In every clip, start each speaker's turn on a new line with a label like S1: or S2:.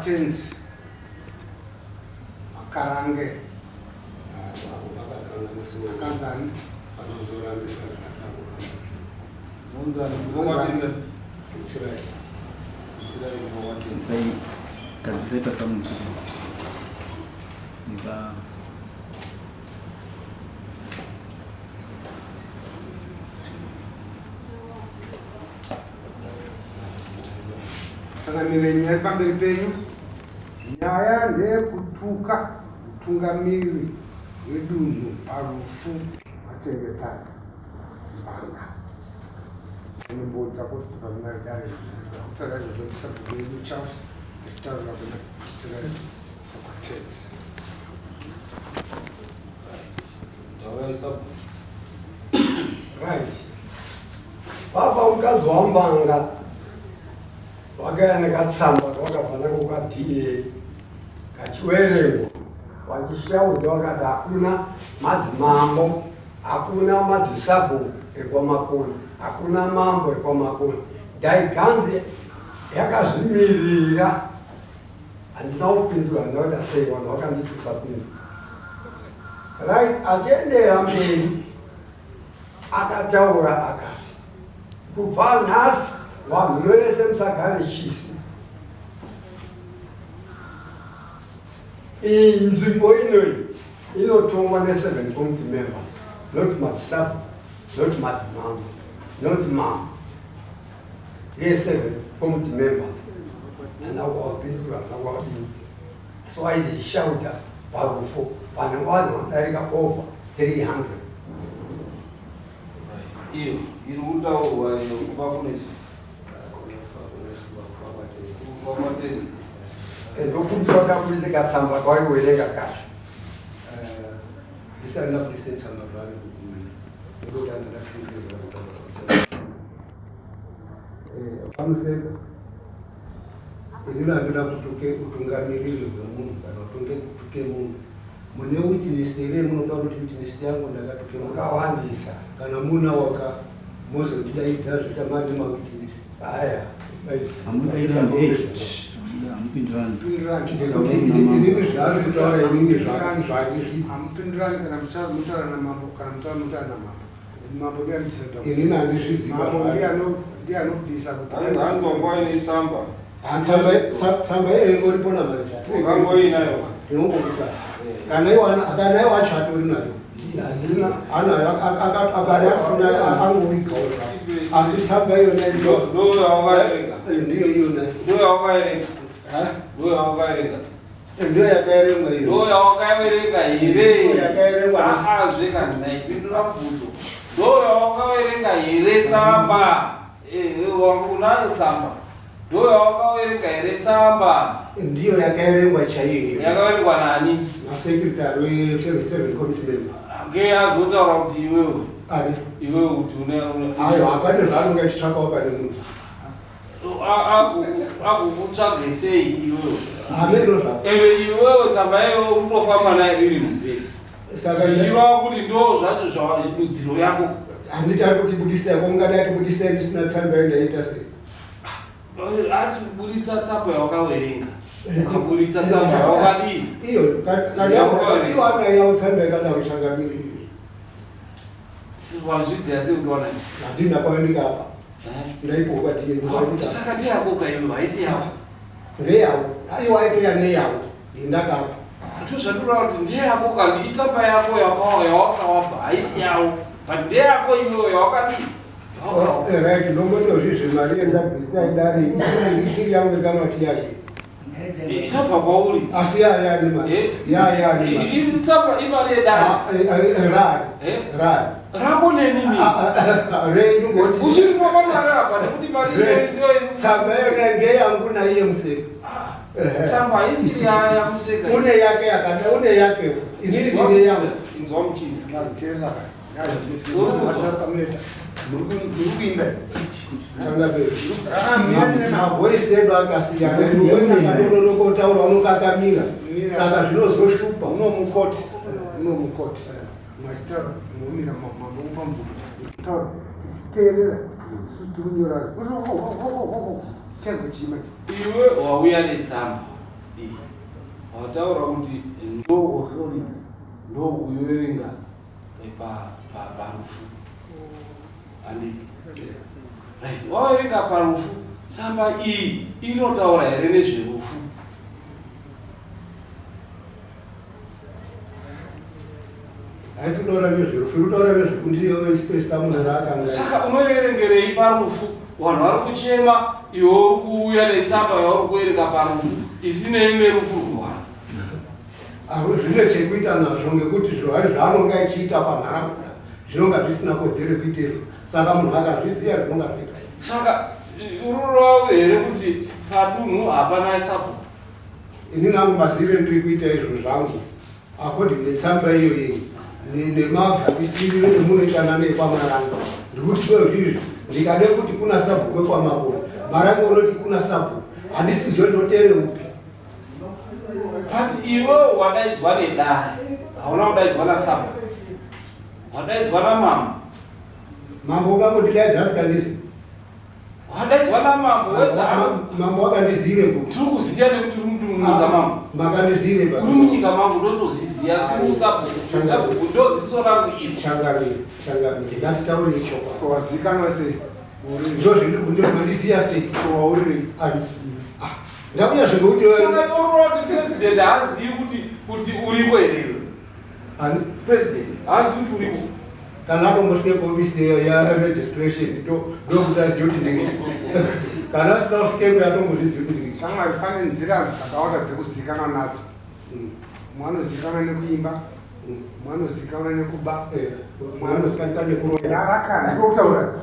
S1: tenzi makarange akanzani
S2: Sai kadziseta samuntu nika
S1: tangamire nyaya pamberi penyu nyaya ndeyekutuka mutungamiri wedunhu parufu achengetana mbanga nembudzi apostora kunaridare kutaura nezvekutsabuku yedu charles achitaurira kuna israel socrates
S3: right bava mukadzi wambanga wakaya nekatsamba wakabvana kukatiye kachiwerengwa wachishaudzwa wakati hakuna madzimambo, hakuna madzisabhuku ekwamakoni, hakuna mambo ekwamakoni. Ndaiganzi yakazvimirira, handina kupindura, ndinoda sei vanhu vakanditusa pindura. Right, achiendera mberi akataura akati, kubva nhasi vanhu vese musagare chisi. Iyi nzvimbo inoyi inotongwa ne7 committee members, not madzisabhuku, not madzimambo, not mambo. Ye7 committee members. And I was been so I did shout powerful, and one over 300.
S4: You would know
S3: and open program music at some point with a cash.
S1: This is not listening to some pamuseka ndinoambira kutuke utungamiriri hwemunhu kana kutuke munhu mune witness here munoda kuti witness yangu ndakatuke
S3: Mukawandisa.
S1: kana muna waka mozotidaidza zvita mane mawitness
S3: Aya.
S1: amupindirani ngekuti inini zvaari kutaura inini zvandizvisi amupindirani kana mutaura naMambo kana mutaura naMambo Mambo inini handizviziva ndiye anobvisa kuti
S4: hanzongwa samba
S1: samba iyeyo uripo
S4: ukangoinayo
S1: ndinongokuta kana iwa chato inayo anayo akadasina angorigawo asi samba iyona ndiyo iyona ndiyo yakaerengwa iyo
S4: ndo yawakaverenga here zvekandinaipindura bvunzo ndo yawakaverenga here tsamba unayo tsamba ndo yawakaverenga here tsamba
S1: ndiyo yakaerengwa chaiyo
S4: yakaverengwa nani
S1: nasekretary we7 committee member
S4: ngeazotaura kuti iwewe
S1: ani
S4: iwewe kuti
S1: ayo hapane zvaanonga chitsvakawo pane munhu
S4: akukutsvaga sei iwewe
S1: hameno zva
S4: ende iwewe tsamba iyeyo unofamba nayo iri mumberi zvichireva kuti ndo zvacho zvadudziro yako
S1: handiti atotibudisai kwaungadai atibudisai ndisina tsamba yendaita sei
S4: atibuditsa tsamba yawakaverenga akabuditsa tsamba yawakadii
S1: iyo kanaiwanayawo tsamba yakadaro changamiriri
S4: wazviziva sei kuti wanai
S1: handina kwaendika apa
S4: saka ndeyako kaiwe haisi yavo
S1: ndeyavo aiwa aitoya neyavo ndakapa
S4: atozvandura kuti ndeyako kandi itsamba yako yawakawabva haisi yavo but ndeyako iweyo yawakadii
S1: right ndomotozvizve mari yendabvisa idari ichiri yangu ikamati yake
S4: inobva kwauri
S1: asi yayani
S4: tsamba imari yedari rako nenini uchiri kwakamari apa nekuti mari
S3: Tsamba yona ngeyangu naiye museka.
S4: tsamba haisiri yamuseka
S3: Une yake yakada, une yake. Inini ndine yangu.
S4: inzwa muchini
S3: Mavoisi edu akasiyana. Unokotaura unokakamira. Saka zvinozoshupa.
S1: unomukoti mwachitaura munomira Mambo pambuku taura tichiteerera tirinyora chitengo chima
S4: iwe wauya netsamba wataura kuti ndo authority ndo kuverenga parufu anditi waverenga parufu tsamba iyi inotaura here nezverufu
S1: haisi kutaura nezverufu irikutaura nezvekundiyoespesa munhu raakanga
S4: saka unoverengerei parufu vanhu vari kuchema iwe uri kuuya netsamba yauri kuverenga parufu isinei nerufu rwuhwana
S1: zvine chekuita nazvo ngekuti zvirwari zvaanonga achiita panharaunda zvinonga zvisina kodzere kuitezvo saka munhu akazviziva zvinonga zvega
S4: saka ururavo here kuti padunhu hapana sabhuku
S1: ini nangu mazire ndiri kuita izvo zvangu according netsamba iyoyi nemagapisiriro emunoitana neekwamaranga ndikuti zvezvizvi ndikade kuti kuna sabhuku ekwamakoni maranga unoti kuna sabhuku handisizvo ndinoteere upi
S4: but iwe wadaidzwa nedare hauna kudaidzwa nasabhuku wadaidzwa namambo
S1: mambo ungangotidaidza asikandisi
S4: wadaidzwa namambo
S1: mambo wakandizire
S4: tiri kuziya nekuti uri munyika mambo
S1: makandizire
S4: uri munyika mambo ndotoziziya tiri musabhuku ndoziso rangu iri
S1: changamire ngatitaurire chokwadi
S3: wazikanwa sei
S1: ndo zvindiri kundiziya sei wauriri ndakuya zvekuti
S4: saka president haazivi kuti uripo here president haazivi kuti uripo
S1: kana akombosvike komisi yaregistration ndokuti azive kuti ndingi kana asikasvikeko yatombozvizivi kuti ndingi
S3: shamwari pane nzira dzakawanda dzekuzikanwa nadzo mwanozikanwa nekuimba mwanozikanwa nekuba
S1: mwanozikanwa nekuroya
S3: yarakana ndokutaura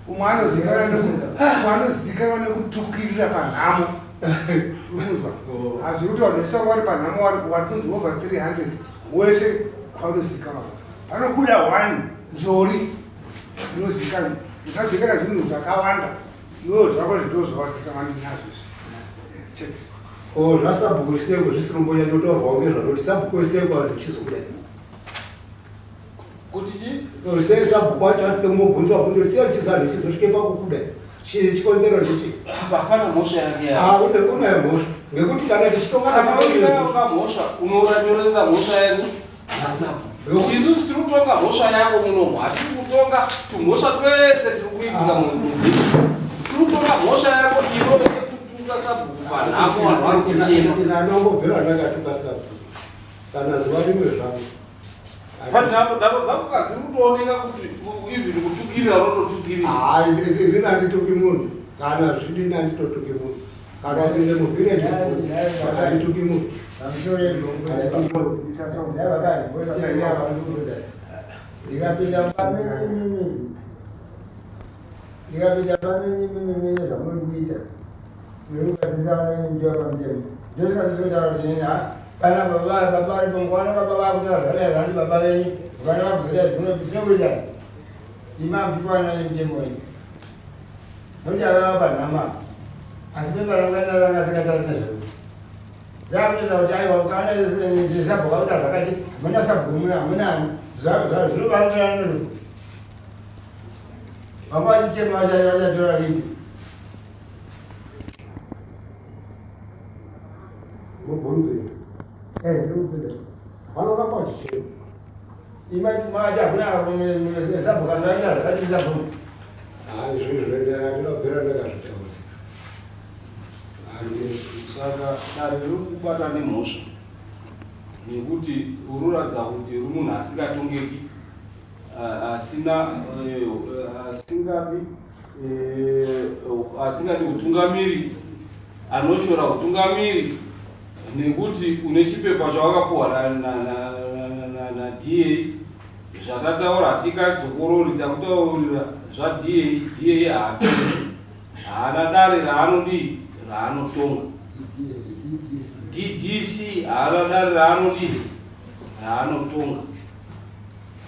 S3: umwe anozikanwa nekutukirira panhamo ukunzwa hazvi kuti vanhu vari panhamo watunzi over 300 wese kwanozikanwa panobuda 1 njori inozikanwa usadzikana zvinhu zvakawanda iwo zvako zvito zvawazikanwa nazvo chete
S1: zvasabhuku seko zvisirombonya ndotorwawo ngezvazvo sabhuku seko ndichizokudai
S4: kuti
S1: sei sabhuku wacho asike mobvunzwa sei chizanhu chizosvike pakukudai chikonzero ndichi
S4: hapana mhosva yake
S1: unayo mhosva ngekuti kana tichitongaaunga
S4: mhosva unoranyoresa mhosva yani nasabhuku isusu tiri kutonga mhosva yako munomu hatiri kutonga tumhosva twese tiri kuitika mumbi tiri kutonga mhosva yako ivo kutunga sabhuku panhako vanhu vari kuchema
S1: anongobvera ndakatunga sabhuku kana zuva rimwe zvangu
S4: panharo dzakuka dziri kutooneka kuti ivhini kutukirira rototukirira
S1: ndini handituki munhu kana zvidini handitotuki munhu kana pinde muvhireji handituki munhu
S5: ndikapinda pamenyimimimine zvamuri kuita nekukadzisanaenjwa pamutemo ndosikazisotaura kuti kana baba vari pongwana baba vakutaura zvadai zvandi baba venyu vana vakuzodai zvinoburitani ima mutipana nemutemo wenyu nokuti avava panhama asi peparanganaranga singatari nezveu ndakutoita kuti aiwa kana sabhuku akuta zvakati hamuna sabhuku hamunani zvinobandirana nerufu vanga vachichema vachatora ringi
S1: mubvunzei
S5: ndikubvunza
S1: vanokapa vachichema
S5: imati mati hakuna sabhuku anoita zvakati musabhuku
S1: izvozvendinobvera ndakazvitaura
S4: saka riri kubata nemhosva nekuti ururadza kuti uri munhu asingatongeki asingadi utungamiri anoshora utungamiri nekuti une chipepa chawakapuhwa na DA zvakataura hatikadzokorori takutaurira zvaDA haana dare raanodii raanotonga DDC haana dare raanodii raanotonga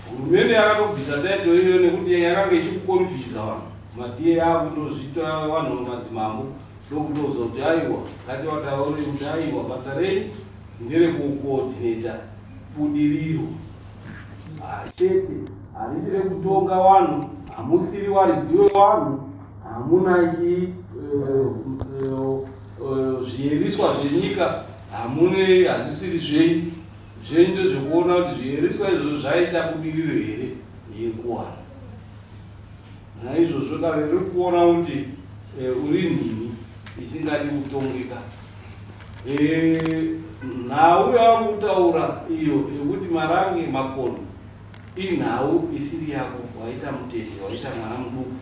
S4: hurumende yakatobvisa taito iyoyo nekuti yakanga ichikukonfisa vanhu madA akundozvita vanhu madzimambo ndokutozoti aiwa ngati watauri kuti aiwa basa renyu nderekukoordinata budiriro chete harisi rekutonga vanhu hamusiri waridzi wevanhu hamuna zviyeriswa zvenyika hamune hazvisiri zvenyu. Zvenyu ndezvekuona kuti zviyeriswa izvozvo zvaita budiriro here yekuwana. Naizvozvo dare riri kuona kuti uri nhini isingadi kutongeka. Nhau yauri kutaura iyo yekuti marange Makoni inhau isiri yako, waita mutezi, waita mwana muduku,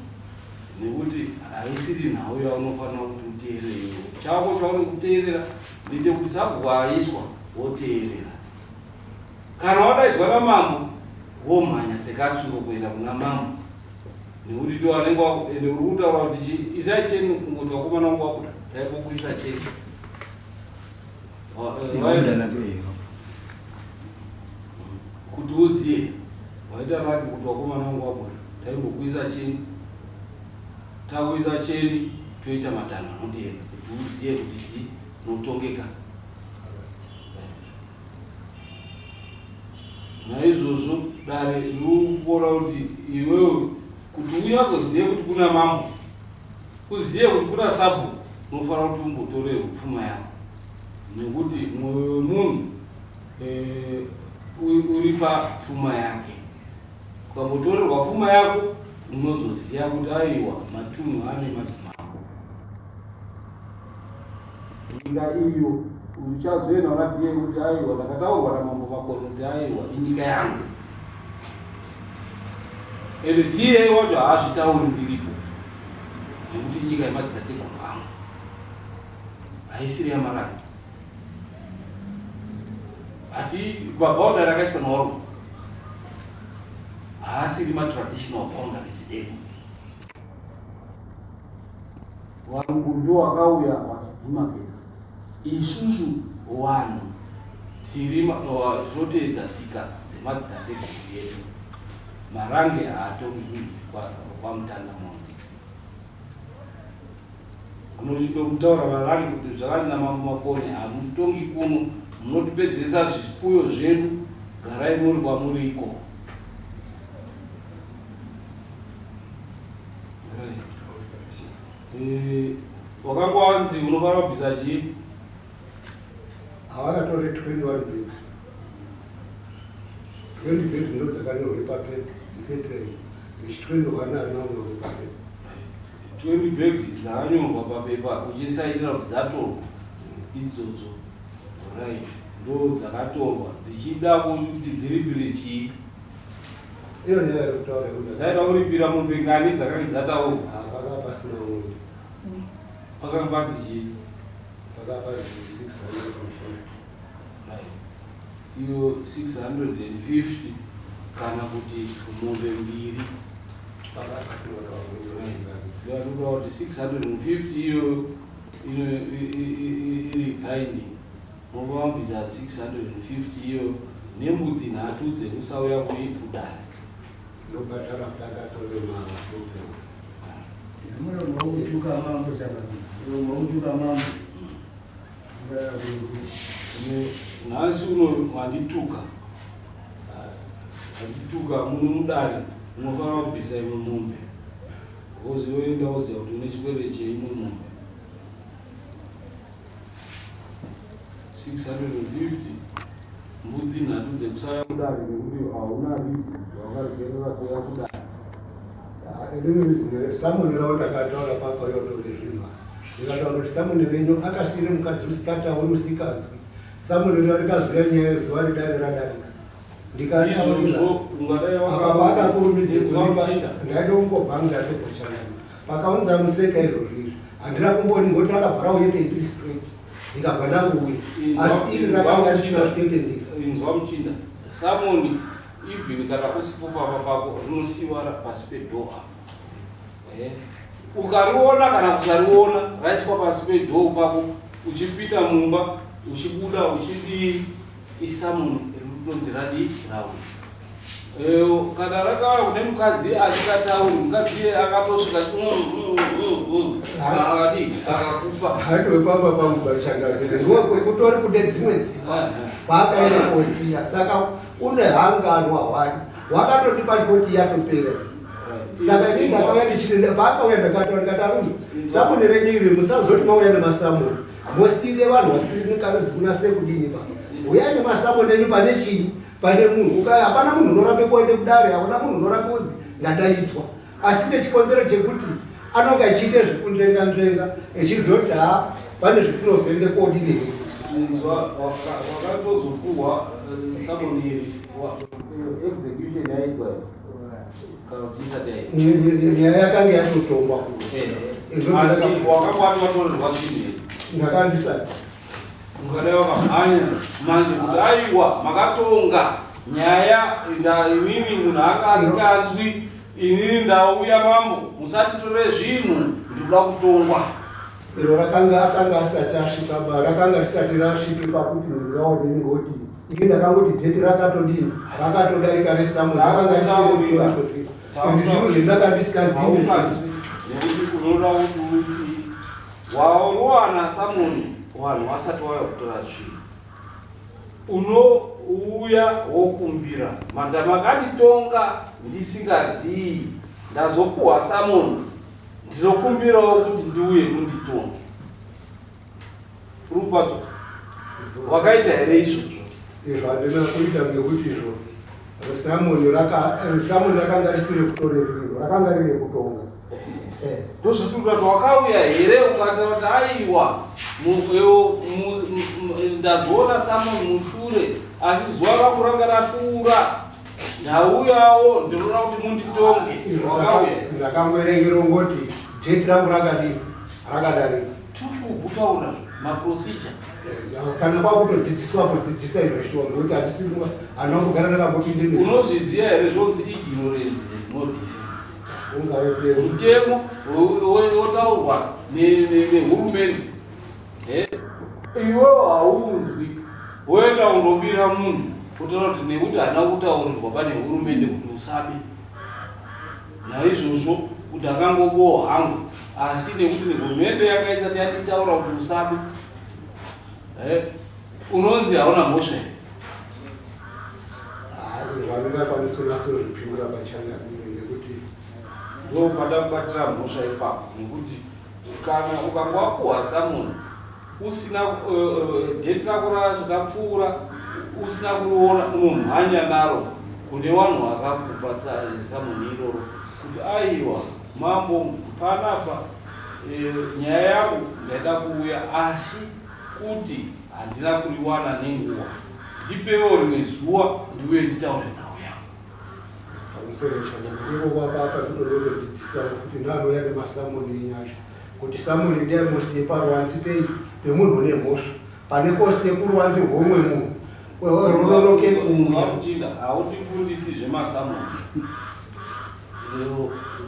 S4: nekuti haisiri nhau yaunofanira kuti uteerere. Chako chauri kuteerera ndite kuti Sabhuku aiswa woteerera. Kana wadaidzwa naMambo womhanya sekatsuro kuenda kuna Mambo, nekuti ndiwo anenge ende uri kutaura kuti isai cheni kungoti wakomana wangu wakuda taipokuisa cheni kuti uziye waita rake kuti wakomana wangu wakuda taimbokuisa cheni, takuisa cheni toita matanho anoteera kuti uziye kuti notongeka. Naizvozvo dare riri kuona kuti iwewe kuti unyazozive kuti kuna Mambo, uzive kuti kuna Sabhuku, unofanira kuti umbotorerwe pfuma yako, nekuti mwoyo wemunhu uri papfuma yake. Ukambotorerwa pfuma yako unozoziva kuti aiwa matunhu ane madzimambo. Nyika iyo uchazoenda unatiye kuti aiwa ndakataurwa naMambo Makoni kuti aiwa inyika yangu. Ende tiye wacho haazvitauri ndiripo, nekuti nyika yemadzitateguru angu haisiri yamarani. Ati maboundary akaiswa naOrwa haasiri matraditional boundaries edu. Vanhu ndo vakauya vachidzimaketa. Isusu vanhu tiri zvoteedza tsika dzemadzitateguru edu. Marange haatongi kwamutanda mombe. Unochido kutaura marange kuti zvakanzi naMambo Makoni hamutongi kuno, munotipedzesa zvipfuyo zvedu, garai muri kwamuriko. Wakangowanzi unofanira kubvisa chii?
S1: Havakatore 21 bags. 20 bags ndo dzakanyorwe papepa, dzipendrezi. Ichi 21 anonyorwe papepa.
S4: 20 bags dzakanyorwa papepa uchisaidira kuti dzatorwa idzodzo. Right. Ndo dzakatorwa dzichida kuti dziripire chii?
S1: Iyo nyaya yekutaura kuti
S4: dzaida kuripira mombe ngani dzakanga dzataurwa?
S1: Pakanga pasina munhu.
S4: Pakanga dzichii?
S1: Pakanga pasi 600.
S4: Iyo 650 kana kuti mombe mbiri. Ndinokuva kuti 650 iyo iri kaindi. Muvambisa 650 iyo nembudzi nhatu dzekusauya kuipudare.
S1: Ndobatara kutakatorwe maprograms.
S5: Mautuka Mambo sana. Mautuka Mambo.
S4: Nhasi uno wandituka. Wandituka muno mudare unofanira kubvisa imwe mombe. Wozoenda woziva kuti une chikwere cheimwe mombe. 650 mbudzi nhatu dzekusauya kudare nekuti hauna harisi wakaregerera kuuya kudare.
S1: Samuni ravo ndakataura pakayotore zvinhu. Ndikataura kuti samuni wenyu akasiyire mukadzi usikatauri usikadzwi. Samuni ravo rikazuya nyaya yezuva redare radarika. Ndikataurira apa vakakurumidze kuipa ndaida kungobva ndatedza chanani. Pakaunza museka irozvizvi. Handina kumboni ngoti rakabvara uyete iri straight. Ndikabva ndanguwe. Asi iri rakanga risina zvekendika.
S4: Inzwa muchinda. Samoni even kana usipo papa pako rinosiiwa pasi pedhoa. Ukariona kana kusariona raiswa pasi pedhoa pako uchipinda mumba uchibuda uchidii isamoni rinotonzera dii ravo. Kana rakauya kune mukadzi asikatauri mukadzi akatosvika akadii akakupa
S1: haiwe pamba pangu vaishangaire kutori kune dzimwe dzimba kwaakaenda kosiya saka une hanganwa hwani wakatoti pachipoti yatopera saka inini ndakauya ndichiti pakauya ndakataura ndikatarume samuni renyiri musazoti mauya nemasamuni
S3: mosire vanhu vasirinunase kudini pa uya nemasamoni enyu pane chii pane munhu hapana munhu unorambe kuende kudare hakuna munhu unorambe kuzi ndadaidzwa asi nechikonzero chekuti anonga achiite zvekundvenga echizoti pane zvetinozoende kodini
S4: wakatozopuhwa samoni iri execution yaitwa
S3: nyaya yakanga yatotongwa
S4: wakabwatiwatorerwa chini
S3: ndakandisati
S4: mukadaiwa kamhanya manje kuti aiwa makatonga nyaya inini munhu anga asinganzwi inini ndauya mambo musatitore zvinhu ndikuda kutongwa
S3: iro rakanga asati asvika rakanga risati rasvike pakuti ndiraoneni ngoti ii ndakangoti dheti rakatodini rakatodarika resamoni rakanga risiendi zvinhu zvendakandisikazivi
S4: nekuti unoda kuti warowana samoni vanhu vasati wauya kutora zvinhu unouya wokumbira manda makanditonga ndisingazivi ndazopuhwa samoni ndinokumbirawo kuti ndiuye munditonge rupadzo wakaita here izvozvo
S3: izvo handina kuita ngekuti izvo samoni rakanga risiri kutore zvinhu rakanga rine kutonga
S4: ndozvotuta kuti wakauya here ukataura kuti aiwa ndazoona samoni mushure asi zuva rangu ranga rapfuura ndauyawo ndinoona kuti munditonge wakauya
S3: ndakangoerengera ngoti dheti rangu rakadini rakadarika
S4: tikubvutaura maprocedure
S3: kana kwakutodzidziswa kudzidzisa izvozvo ngekuti handisi handangogara ndakangoti ndini
S4: unozviziva here zvonzi ignorance is not defense mutemo wotaurwa nehurumende iwewo haunzwi woenda undobira munhu kutaura kuti nekuti hana kutaurirwa pane hurumende kuti usabe naizvozvo kuti akangobowa hangu asi nekuti nehurumende yakaisati yanditaura kuti usabe unonzi hauna mhosva here
S3: zvandingakwanisa unasozvipindura pachanga ngekuti
S4: ndopada kubatira mhosva ipapo nekuti kana ukanga wapuhwa samoni usina dheti rako zvakapfuura usina kuriona unomhanya naro kune vanhu vakakupa samoni iroro kuti aiwa mambo panapa nyaya yangu ndaida kuuya asi kuti handina kuriwana nenguva ndipewo rimwe zuva ndiuye nditaure nawo
S3: ikokapapa kutodotodzidzisa kuti ndanoya nemasamoni enyasha kuti samoni ndiaimosiye paruwanzi pemunhu nemhosva pane kosite kuruwanzi rwomwe munhu runonoke
S4: kumautinda hautifundisi zvemasamoni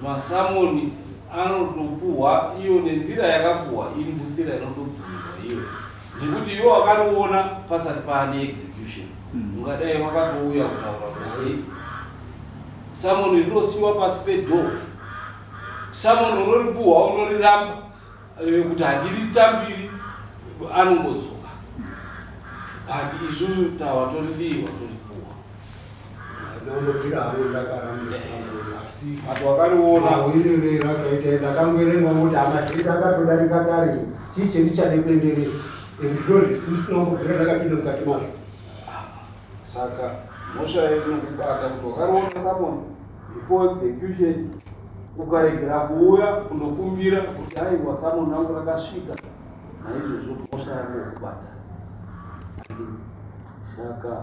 S4: masamoni anotopuhwa iyo nenzira yakapuhwa imvusira inotobvumirwa iyo nekuti iwo wakanoona pasati paane execution ungadai wakatouya kutaura kuti samoni rinosiyiwa pasi pedhoo samoni unoripuhwa unoriramba kuti handiritambiri anongodzoka but izvozvo tawatoridii watoripuhwa
S3: ndambopira hano ndakarambisa
S4: ati wakariona
S3: wirere rakaita ndakangoerenga kuti amadheti akatodarika kare chiche ndichade kuenderera ndizvo zvisisina kumbobvira ndakapinda mukati mazvo
S4: saka mhosva yedu nokubata kuti wakariona samoni before execution ukaregera kuuya kundokumbira kuti aiwa samoni rangu rakasvika naizvozvo mhosva yako yokubata saka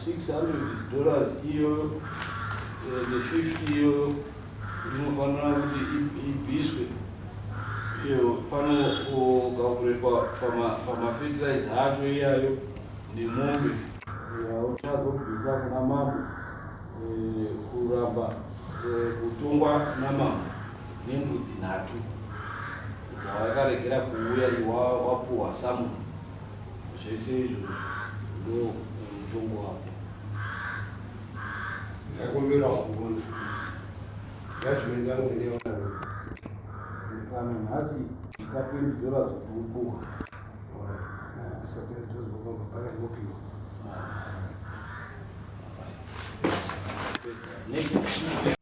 S4: $600 iyoyo ne50 iyoyo inofanira kuti ibviswe pano ukakurepa pamafertilizer acho iyayo nemombe uchazobvisa kuna mambo kuramba kutongwa naMambo nembudzi nhatu dzawakaregera kuuya wapuhwa samoni zvese izvo ndo mutongo wako
S3: ndakumbira kuona judgment yangu ndeona
S4: kana nhasi isa $20 zvokupuhwa next